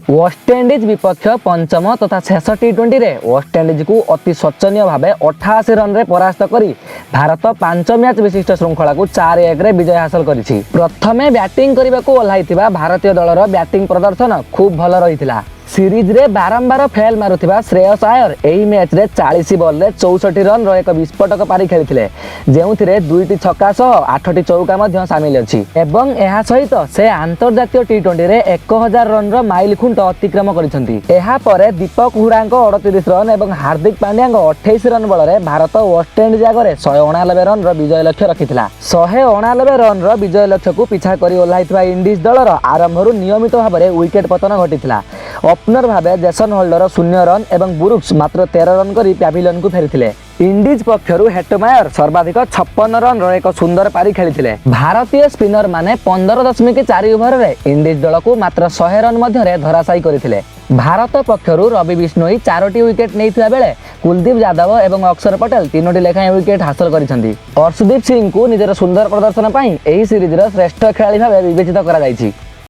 West Indies विपक्ष पंचम तथा शेष टी20 रे वेस्टइंडिज को अति शोचनीय भाव 88 रन रे परास्त करी भारत 5 मैच विशिष्ट श्रृंखला को 4-1 रे विजय हासिल करिछि। प्रथमे बैटिंग करने को ओह्लाइथिबा भारतीय दलर बैटिंग प्रदर्शन खूब भल रहिथिला। सीरीज रे बारंबार फेल मारुथिबा श्रेयस आयर एही मैच रे 40 बॉल रे 64 रन रो एक विस्फोटक पारी खेलिथिले, जेउथिरे 2टी छक्का सह 8टी चौका मध्य शामिल अछि एवं एहा सहित से अंतर्जातीय टी20 रे 1000 रन रो माइल खुंट अतिक्रम करिसंती। एहा परे दीपक हुडाको 38 रन एवं हार्दिक पांड्याको 28 रन बल रे भारत वेस्टइंडिज आगरे 189 रन रो विजय लक्ष्य रखिथिला। 189 रन रो विजय लक्ष्य को पिछा करी ओह्लाइथिबा इंडीज दलर आरंभରୁ नियमित भाबरे विकेट पतन घटिथिला। ओपनर भावे जेसन होल्डर 0 रन एवं बुरुक्स मात्र 13 रन करी पैविलियन को फेरिथिले। इंडीज पक्षरु हेटमायर सर्वाधिक 56 रन रो एक सुंदर पारी खेलिथिले। भारतीय स्पिनर माने 15.4 ओवर रे इंडीज दल को मात्र 100 रन मध्य रे धराशायी करिथिले। भारत पक्षरु रवि बिश्नोई 4टी विकेट नैथिबा बेले कुलदीप यादव एवं अक्षर पटेल 3टी लेखाएं विकेट हासिल करिसंती। अर्शदीप सिंह को निजर सुंदर प्रदर्शन पई एही सीरीज रो श्रेष्ठ खेलाड़ी भाबे विवेचित करा जायछि।